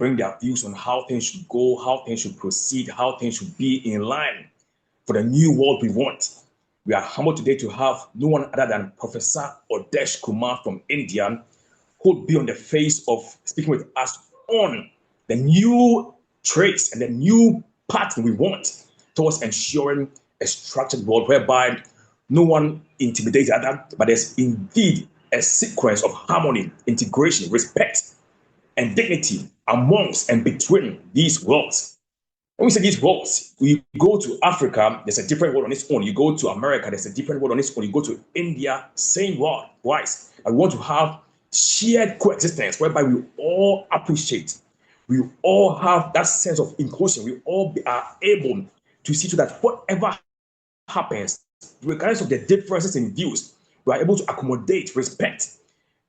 bring their views on how things should go, how things should proceed, how things should be in line for the new world we want. We are humbled today to have no one other than Professor Awdhesh Kumar from India, who will be on the face of speaking with us on the new traits and the new pattern we want towards ensuring a structured world whereby no one intimidates the other, but there's indeed a sequence of harmony, integration, respect, and dignity amongst and between these worlds. When we say these worlds, we go to Africa, there's a different world on its own. You go to America, there's a different world on its own. You go to India, same world, wise. And we want to have shared coexistence whereby we all appreciate, we all have that sense of inclusion, we all are able to see to that whatever happens, regardless of the differences in views, we are able to accommodate, respect,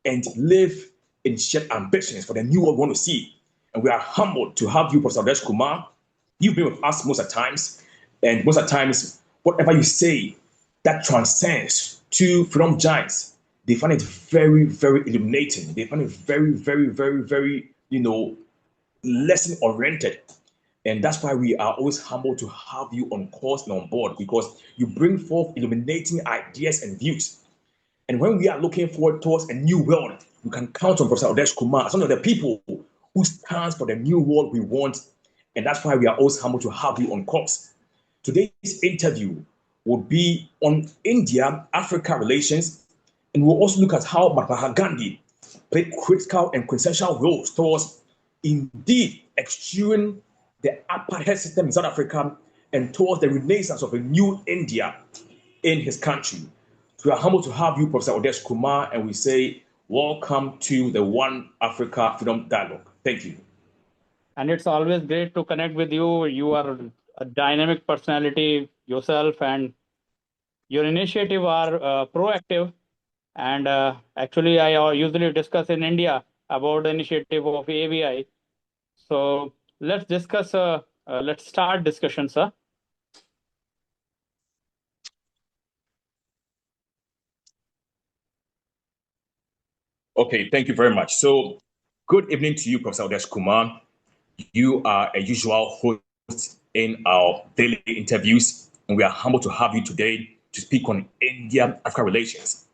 and live in shared ambitions for the new world we want to see. And we are humbled to have you, Professor Awdhesh Kumar. You've been with us most of the times, and most of the times, whatever you say that transcends to freedom giants, they find it very, very illuminating. They find it very, very, very, very, lesson oriented. And that's why we are always humbled to have you on course and on board, because you bring forth illuminating ideas and views. And when we are looking forward towards a new world, we can count on Professor Awdhesh Kumar as one of the people who stands for the new world we want. And that's why we are always humbled to have you on course. Today's interview will be on India-Africa relations, and we'll also look at how Mahatma Gandhi played critical and quintessential roles towards indeed eschewing the apartheid system in South Africa and towards the renaissance of a new India in his country. So we are humbled to have you, Professor Awdhesh Kumar, and we say welcome to the One Africa Freedom Dialogue. Thank you. And it's always great to connect with you. You are a dynamic personality yourself, and your initiative are proactive. And actually, I usually discuss in India about the initiative of AVI. So let's discuss. Let's start discussion, sir. Okay, thank you very much. So, good evening to you, Professor Awdhesh Kumar. You are a usual host in our daily interviews, and we are humbled to have you today to speak on India-Africa relations.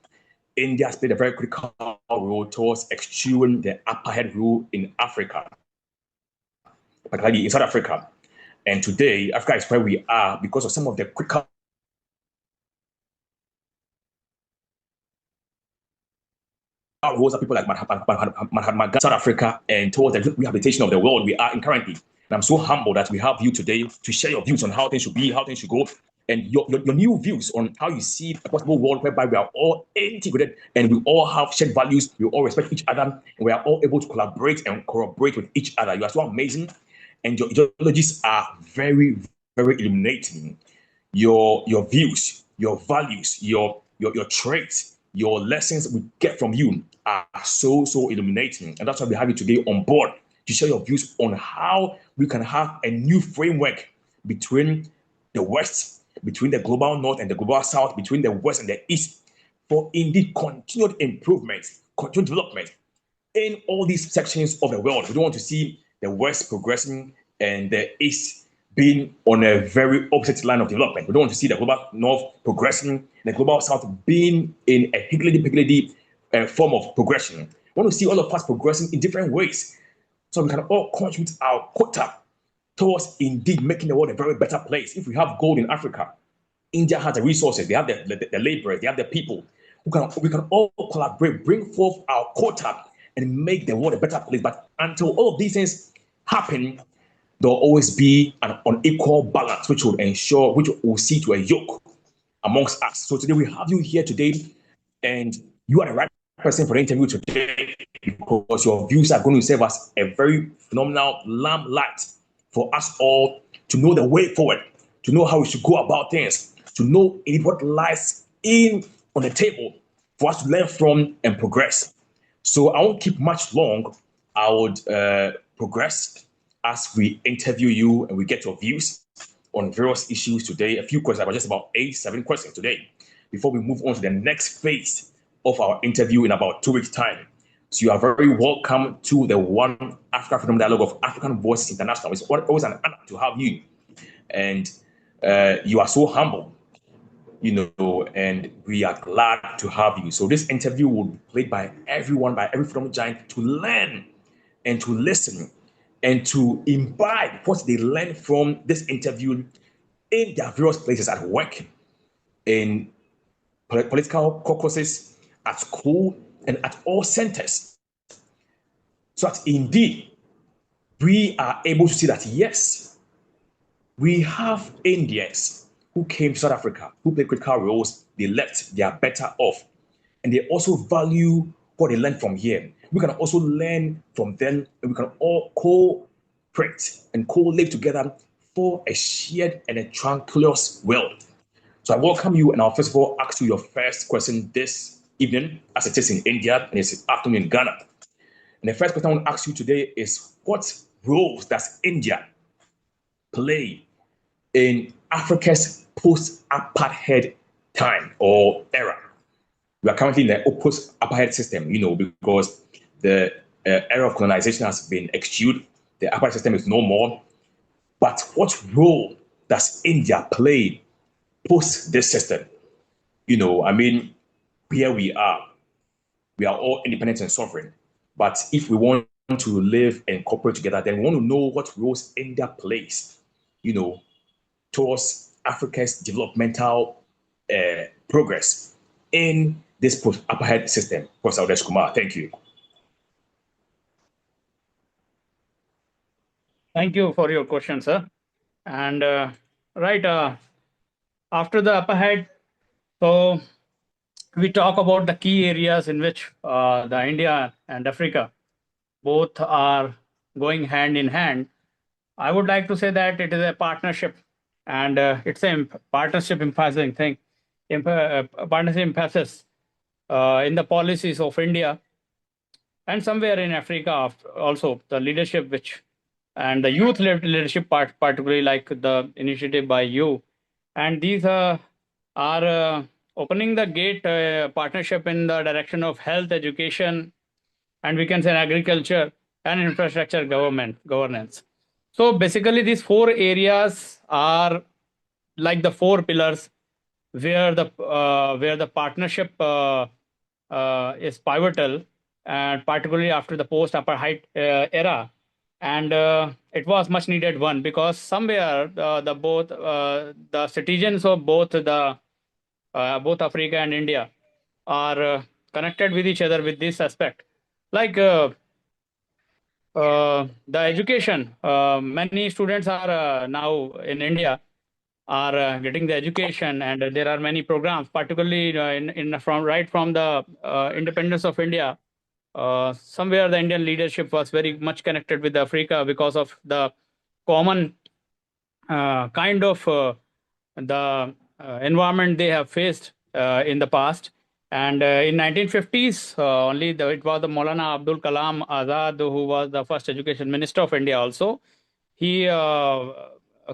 India has played a very critical role towards eschewing the apartheid rule in Africa, particularly in South Africa. And today, Africa is where we are because of some of the critical roles of people like Mahatma Ghandi, South Africa, and towards the rehabilitation of the world we are in currently. And I'm so humbled that we have you today to share your views on how things should be, how things should go, and your new views on how you see a possible world whereby we are all integrated and we all have shared values, we all respect each other, and we are all able to collaborate and cooperate with each other. You are so amazing, and your ideologies are very, very illuminating. Your views, your values, your traits, your lessons we get from you are so illuminating, and that's why we have you today on board to share your views on how we can have a new framework between the West, between the global North and the global South, between the West and the East, for indeed continued improvement, continued development in all these sections of the world. We don't want to see the West progressing and the East being on a very opposite line of development. We don't want to see the global North progressing and the global South being in a higgledy-piggledy form of progression. We want to see all of us progressing in different ways so we can all contribute our quota towards indeed making the world a very better place. If we have gold in Africa, India has the resources, they have the laborers, they have the people. We can all collaborate, bring forth our quota and make the world a better place. But until all of these things happen, there will always be an unequal balance, which will see to a yoke amongst us. So today we have you here today, and you are the right person for the interview today because your views are going to serve as a very phenomenal lamplight for us all to know the way forward, to know how we should go about things, to know what lies on the table for us to learn from and progress. So I won't keep much long. I would progress as we interview you and we get your views on various issues today. A few questions, just about 8-7 questions today, before we move on to the next phase of our interview in about 2 weeks' time. So you are very welcome to the One Africa Freedom Dialogue of African Voices International. It's always an honor to have you. And you are so humble, and we are glad to have you. So this interview will be played by everyone, by every freedom giant, to learn and to listen and to imbibe what they learn from this interview in their various places at work, in political caucuses, at school, and at all centers. So that indeed we are able to see that, yes, we have Indians who came to South Africa, who played critical roles, they left, they are better off. And they also value what they learned from here. We can also learn from them, and we can all cooperate and co-live together for a shared and a tranquil world. So I welcome you, and I'll first of all ask you your first question this evening, as it is in India and it's afternoon in Ghana. And the first question I want to ask you today is, what roles does India play in Africa's post-apartheid time or era? We are currently in the post-apartheid system, because the era of colonization has been eschewed. The apartheid system is no more. But what role does India play post this system? Here we are all independent and sovereign. But if we want to live and cooperate together, then we want to know what roles India plays, towards Africa's developmental progress in this post-apartheid system. Prof. Awdhesh Kumar, thank you. Thank you for your question, sir. And after the apartheid, so we talk about the key areas in which the India and Africa both are going hand in hand. I would like to say that it is a partnership, and it's a partnership emphasizing thing, partnership emphasis in the policies of India and somewhere in Africa also, the leadership and the youth leadership part, particularly like the initiative by you. And these are opening the gate partnership in the direction of health, education, and we can say agriculture and infrastructure governance. So basically these four areas are like the four pillars where the partnership is pivotal, and particularly after the post-apartheid era. And it was much needed one, because somewhere the citizens of both Africa and India are connected with each other with this aspect. Like the education, many students are now in India are getting the education, and there are many programs, particularly from the independence of India. Somewhere the Indian leadership was very much connected with Africa because of the common kind of the environment they have faced in the past. And in 1950s, it was the Maulana Abdul Kalam Azad who was the first education minister of India also. He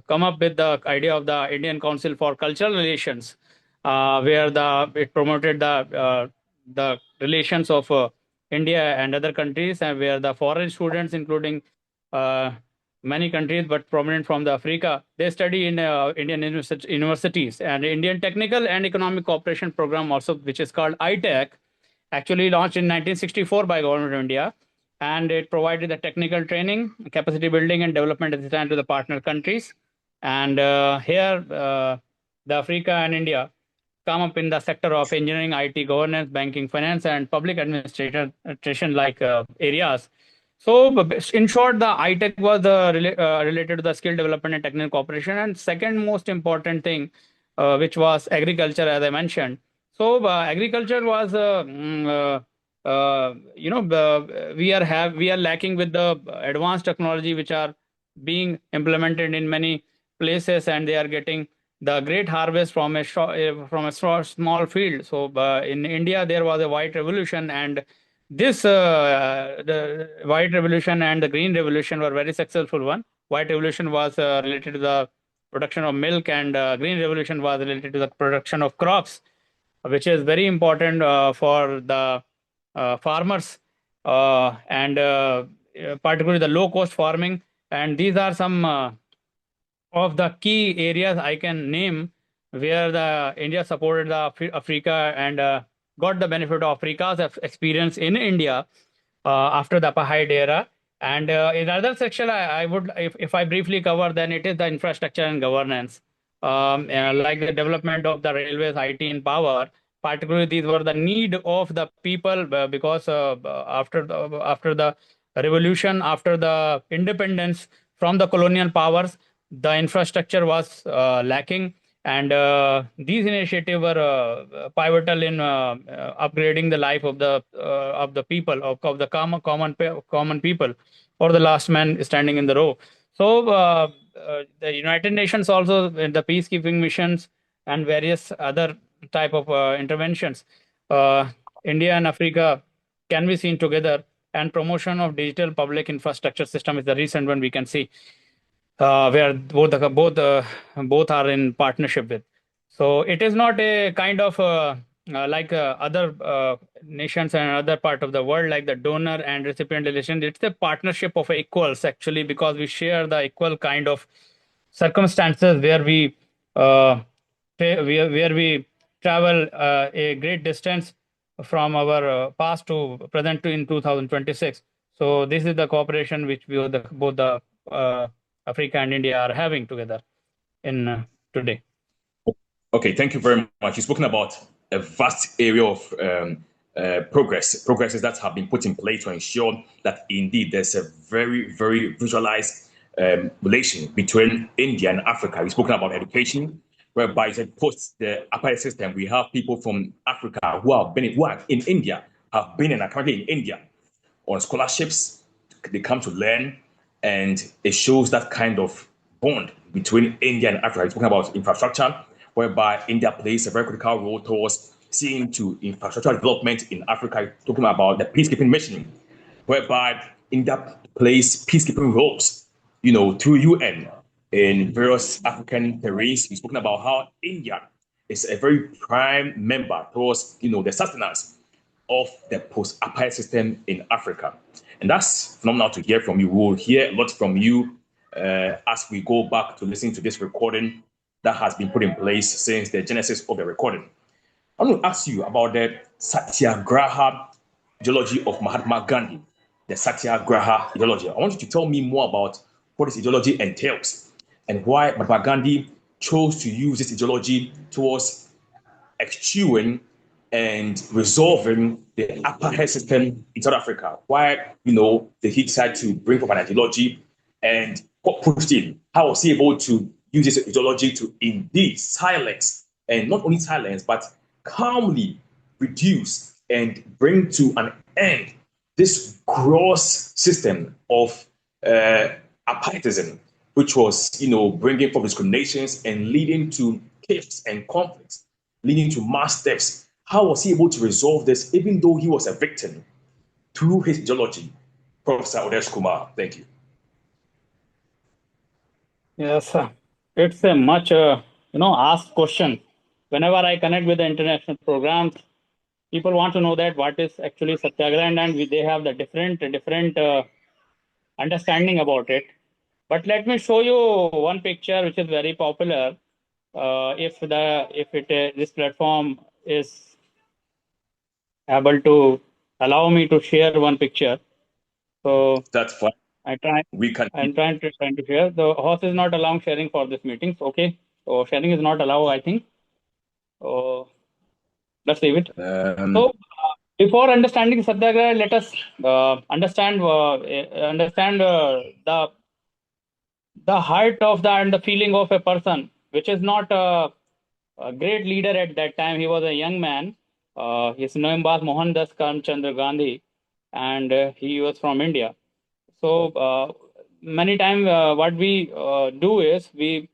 come up with the idea of the Indian Council for Cultural Relations, where it promoted the relations of India and other countries, and where the foreign students, including many countries, but prominent from the Africa, they study in Indian universities. And Indian Technical and Economic Cooperation Program also, which is called ITEC, actually launched in 1964 by Government of India. And it provided the technical training, capacity building, and development assistance to the partner countries. And here, the Africa and India come up in the sector of engineering, IT, governance, banking, finance, and public administration like areas. So, in short, the ITEC was related to the skill development and technical cooperation. And second most important thing, which was agriculture, as I mentioned. So, agriculture was, we are lacking with the advanced technology which are being implemented in many places, and they are getting the great harvest from a small field. So, in India, there was a white revolution, and the white revolution and the green revolution were very successful one. White revolution was related to the production of milk, and green revolution was related to the production of crops, which is very important for the farmers. and particularly the low-cost farming. And these are some of the key areas I can name where the India supported the Africa and got the benefit of Africa's experience in India after the apartheid era. And in other section, I would, if I briefly cover, then it is the infrastructure and governance, like the development of the railways, IT, and power. Particularly, these were the need of the people because after the revolution, after the independence from the colonial powers, the infrastructure was lacking, and these initiatives were pivotal in upgrading the life of the people of the common people, or the last man standing in the row. So the United Nations also, the peacekeeping missions and various other type of interventions, uh, India and Africa can be seen together, and promotion of digital public infrastructure system is the recent one we can see, where both are in partnership with. So it is not a kind of like other nations and other part of the world, like the donor and recipient relation. It's a partnership of equals, actually, because we share the equal kind of circumstances where we where we travel a great distance from our past to present to in 2026. So this is the cooperation which both the uh, Africa and India are having together in today. Okay, thank you very much. You've spoken about a vast area of progresses that have been put in place to ensure that indeed there's a very, very visualized relation between India and Africa. You've spoken about education, whereby you said post the apartheid system, we have people from Africa who are in India, have been and are currently in India on scholarships. They come to learn, and it shows that kind of bond between India and Africa. It's talking about infrastructure, whereby India plays a very critical role towards seeing to infrastructure development in Africa. Talking about the peacekeeping mission, whereby India plays peacekeeping roles, through UN in various African terrains. We've spoken about how India is a very prime member towards, the sustenance of the post-apartheid system in Africa. And that's phenomenal to hear from you. We will hear a lot from you as we go back to listen to this recording that has been put in place since the genesis of the recording. I want to ask you about the Satyagraha ideology of Mahatma Gandhi, the Satyagraha ideology. I want you to tell me more about what this ideology entails and why Mahatma Gandhi chose to use this ideology towards eschewing and resolving the apartheid system in South Africa. Why, he decided to bring forth an ideology, and what pushed him? How was he able to use this ideology to indeed silence, and not only silence, but calmly reduce and bring to an end this gross system of apartheidism, which was, bringing forth discriminations and leading to chaos and conflicts, leading to mass deaths. How was he able to resolve this, even though he was a victim, through his ideology? Professor Awdhesh Kumar, thank you. Yes, it's a much asked question. Whenever I connect with the international programs, people want to know that what is actually Satyagraha, and they have the different understanding about it. But let me show you one picture which is very popular. This platform is able to allow me to share one picture, so that's fine. I'm trying to share. The host is not allowing sharing for this meeting. Okay, so sharing is not allowed, I think. So let's leave it. So before understanding Satyagraha, let us understand the heart of and the feeling of a person, which is not a great leader at that time. He was a young man. His name was Mohandas Karamchandra Gandhi, and he was from India. So many times what we do is we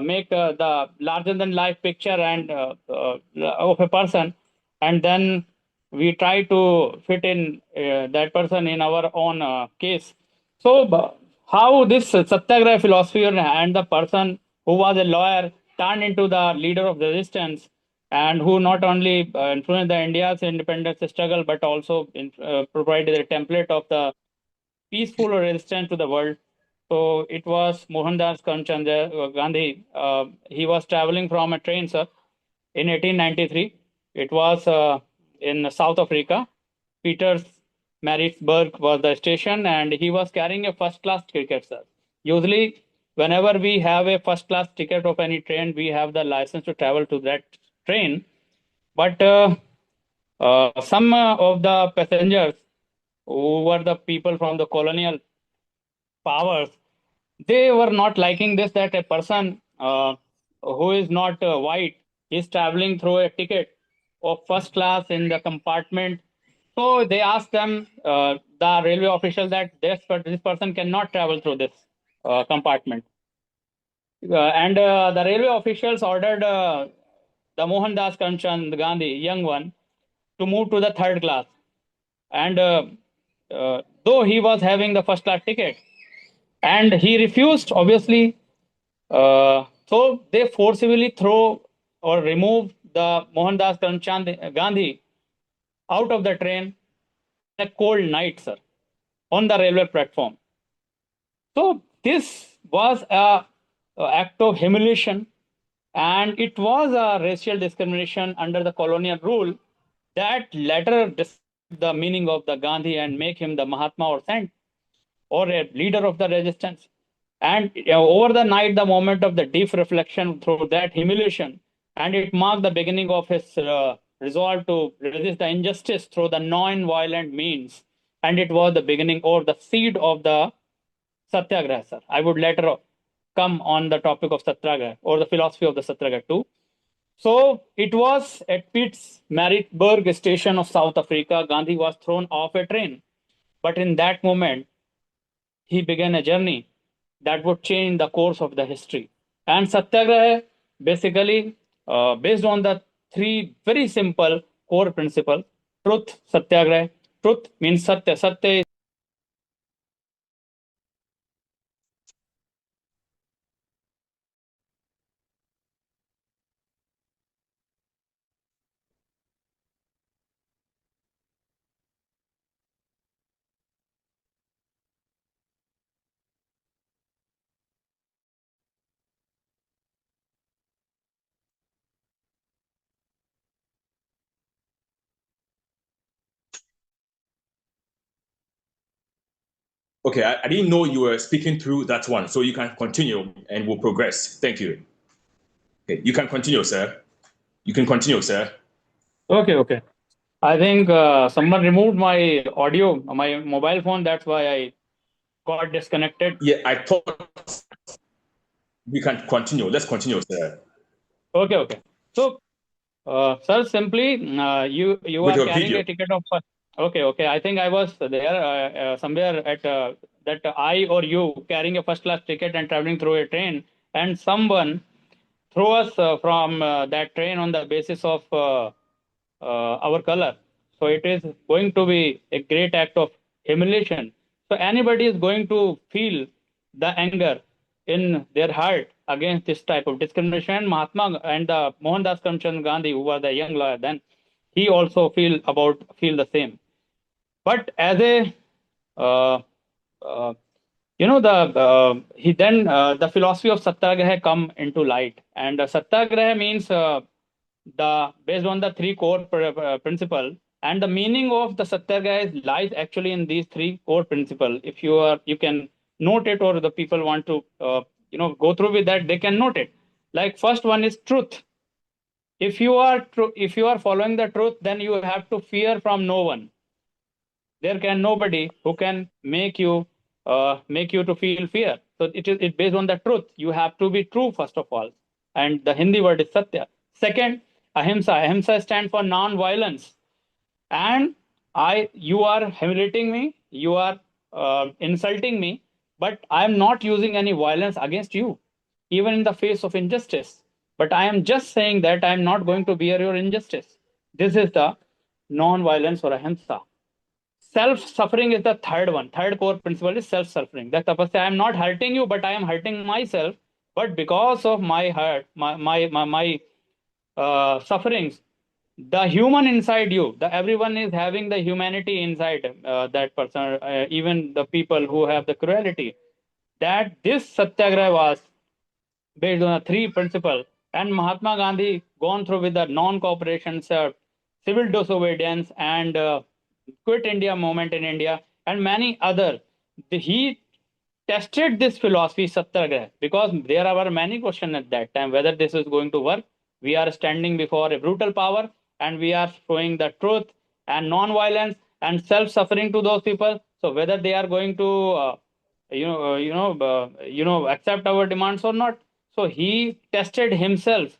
make the larger than life picture and of a person, and then we try to fit in that person in our own case. So how this Satyagraha philosophy and the person who was a lawyer turned into the leader of resistance, and who not only influenced the India's independence struggle, but also provided a template of the peaceful resistance to the world. So it was Mohandas Karamchand Gandhi. He was traveling from a train, sir, in 1893. It was in South Africa. Peters Maritzburg was the station, and he was carrying a first class ticket, sir. Usually, whenever we have a first class ticket of any train, we have the license to travel to that train. But some of the passengers who were the people from the colonial powers, they were not liking this, that a person who is not white is traveling through a ticket of first class in the compartment. So they asked them, the railway official, that this person cannot travel through this compartment. And the railway officials ordered the Mohandas Karamchand Gandhi, young one, to move to the third class. And though he was having the first class ticket, and he refused, obviously. So they forcibly throw or remove the Mohandas Karamchand Gandhi out of the train in a cold night, sir, on the railway platform. So this was a act of humiliation, and it was a racial discrimination under the colonial rule that later described the meaning of the Gandhi and make him the Mahatma or saint or a leader of the resistance. And over the night, the moment of the deep reflection through that humiliation, and it marked the beginning of his resolve to resist the injustice through the non-violent means. And it was the beginning or the seed of the Satyagraha, sir. I would later come on the topic of Satyagraha or the philosophy of the Satyagraha too. So it was at Pitt's Maritzburg station of South Africa. Gandhi was thrown off a train. But in that moment, he began a journey that would change the course of the history. And Satyagraha, basically, based on the three very simple core principles: truth, Satyagraha. Truth means Satya. Satya. Okay, I didn't know you were speaking through that one, so you can continue and we'll progress. Thank you. Okay, you can continue, sir. You can continue, sir. Okay, okay. I think someone removed my audio, my mobile phone. That's why I got disconnected. Yeah, I thought we can continue. Let's continue, sir. Okay, okay. So, sir, simply you With are your carrying video. a ticket of. Okay, okay. I think I was there somewhere at that I or you carrying a first class ticket and traveling through a train, and someone throw us from that train on the basis of our color. So it is going to be a great act of humiliation. So anybody is going to feel the anger in their heart against this type of discrimination. Mahatma and the Mohandas Karamchand Gandhi, who was the young lawyer then, he also feel the same. But as a uh, uh, he then the philosophy of Satyagraha come into light, and Satyagraha means the based on the three core principle, and the meaning of the Satyagraha lies actually in these three core principle. If you can note it, or the people want to go through with that, they can note it. Like first one is truth. If you are following the truth, then you have to fear from no one. There can nobody who can make you to feel fear. So it based on the truth. You have to be true first of all, and the Hindi word is satya. Second, ahimsa. Ahimsa stands for non-violence. And you are humiliating me, you are insulting me, but I am not using any violence against you, even in the face of injustice. But I am just saying that I am not going to bear your injustice. This is the non-violence or ahimsa. Self-suffering is the third one. Third core principle is self-suffering. That tapasya, I am not hurting you, but I am hurting myself. But because of my hurt, my sufferings, the human inside you, the everyone is having the humanity inside that person, even the people who have the cruelty. That this satyagraha was based on a three principle, and Mahatma Gandhi gone through with the non-cooperation, civil disobedience, and quit India movement in India, and many other. He tested this philosophy satyagraha because there were many questions at that time whether this is going to work. We are standing before a brutal power, and we are showing the truth and non-violence and self-suffering to those people. So whether they are going to accept our demands or not. So he tested himself,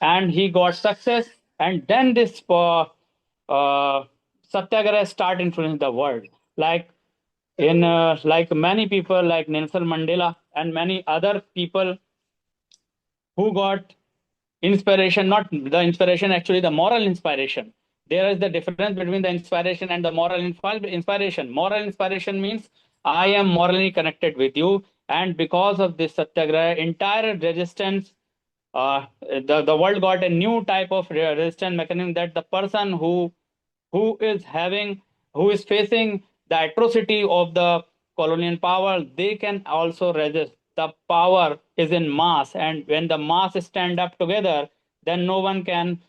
and he got success, and then this satyagraha start influencing the world, like in like many people like Nelson Mandela and many other people who got inspiration, not the inspiration, actually the moral inspiration. There is the difference between the inspiration and the moral inspiration. Moral inspiration means I am morally connected with you, and because of this satyagraha, entire resistance, the world got a new type of resistance mechanism, that the person who is having who is facing the atrocity of the colonial power, they can also resist. The power is in mass, and when the mass stand up together, then no one can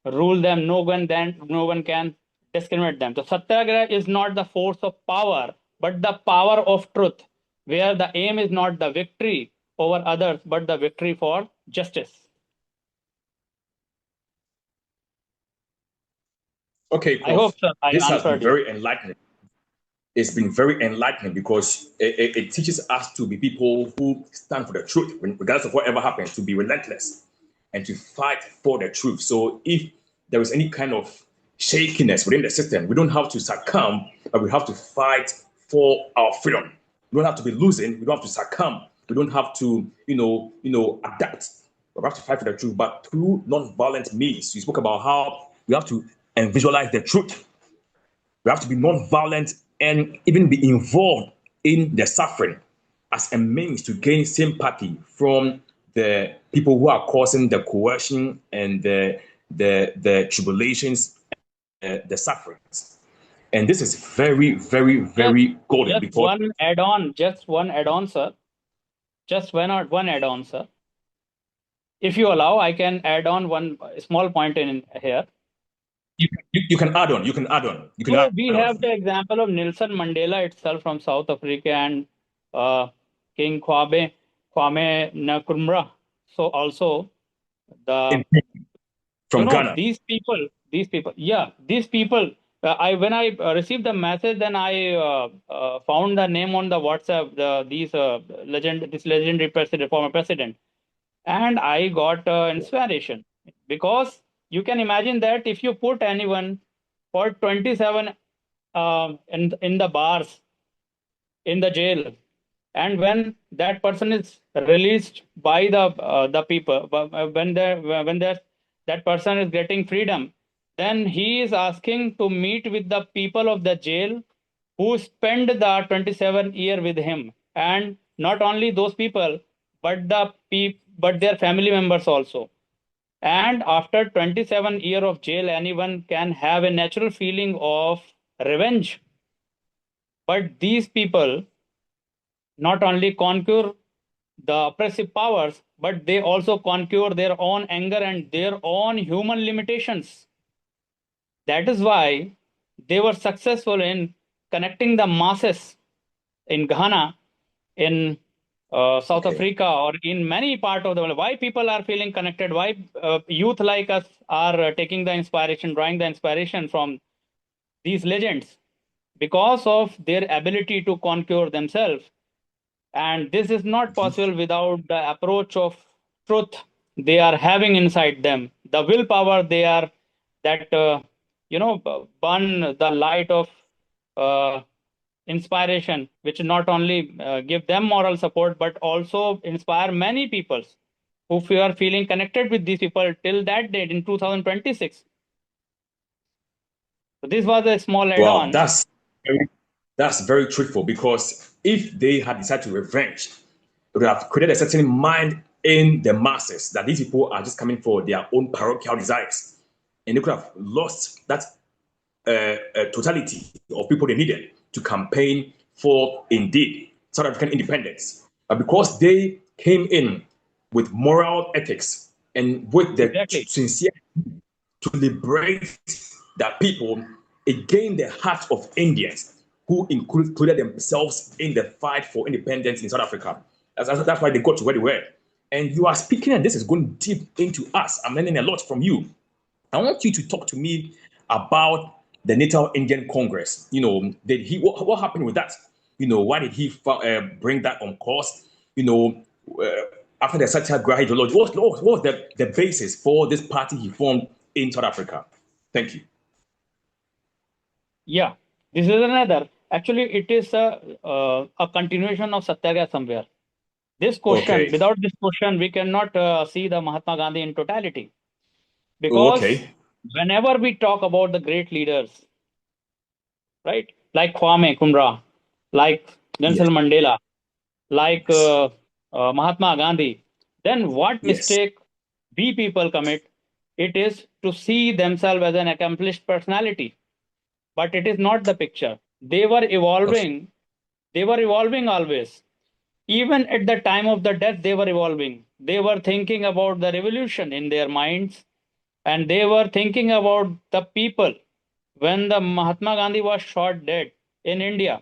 rule them, no one can discriminate them. So satyagraha is not the force of power, but the power of truth, where the aim is not the victory over others, but the victory for justice. Okay, I hope, Prof. sir, I This has been answered you. very enlightening. It's been very enlightening because it teaches us to be people who stand for the truth, regardless of whatever happens, to be relentless and to fight for the truth. So if there is any kind of shakiness within the system, we don't have to succumb, but we have to fight for our freedom. We don't have to be losing. We don't have to succumb. We don't have to, adapt. We have to fight for the truth, but through non-violent means. You spoke about how we have to visualize the truth. We have to be non-violent and even be involved in the suffering as a means to gain sympathy from the people who are causing the coercion and the tribulations, the sufferings. And this is very, very, Just, very golden just because one add-on, sir. Just one add-on, sir. If you allow, I can add on one small point in here. you can add on, you can add on, you can So add we on. have the example of Nelson Mandela itself from South Africa, and King Kwame Nkrumah. So also the From Ghana. these people. I when I received the message, then I found the name on the WhatsApp. This legendary president, former president, and I got inspiration, because you can imagine that if you put anyone for 27 in the bars, in the jail, and when that person is released by the people, when that person is getting freedom, then he is asking to meet with the people of the jail who spend the 27 year with him, and not only those people, but but their family members also. And after 27 year of jail, anyone can have a natural feeling of revenge, but these people not only conquer the oppressive powers, but they also conquer their own anger and their own human limitations. That is why they were successful in connecting the masses in Ghana, in South Okay. Africa, or in many parts of the world. Why people are feeling connected? Why youth like us are taking the inspiration, drawing the inspiration from these legends? Because of their ability to conquer themselves. And this is not possible without the approach of truth they are having inside them, the willpower they are, that burn the light of uh, inspiration, which not only give them moral support, but also inspire many people who are feeling connected with these people till that date in 2026. So this was a small Wow, add-on. that's very truthful because if they had decided to revenge, it would have created a certain mind in the masses that these people are just coming for their own parochial desires. And they could have lost that totality of people they needed to campaign for, indeed, South African independence. But because they came in with moral ethics and with the Exactly. sincere to liberate their people, it gained the heart of Indians who included themselves in the fight for independence in South Africa. That's why they got to where they were. And you are speaking, and this is going deep into us. I'm learning a lot from you. I want you to talk to me about the Natal Indian Congress. What happened with that? Why did he bring that on course? After the Satyagraha ideology, what was the basis for this party he formed in South Africa? Thank you. Yeah, this is another. Actually, it is a continuation of Satyagraha somewhere. This question, Okay. without this question, we cannot see the Mahatma Gandhi in totality. Oh, Because okay. whenever we talk about the great leaders, right, like Kwame Kumra, like Yes. Nelson Mandela, like Yes. Mahatma Gandhi, then what Yes. mistake we people commit? It is to see themselves as an accomplished personality, but it is not the picture. They were Okay. evolving. They were evolving always. Even at the time of the death, they were evolving. They were thinking about the revolution in their minds, and they were thinking about the people. When the Mahatma Gandhi was shot dead in India,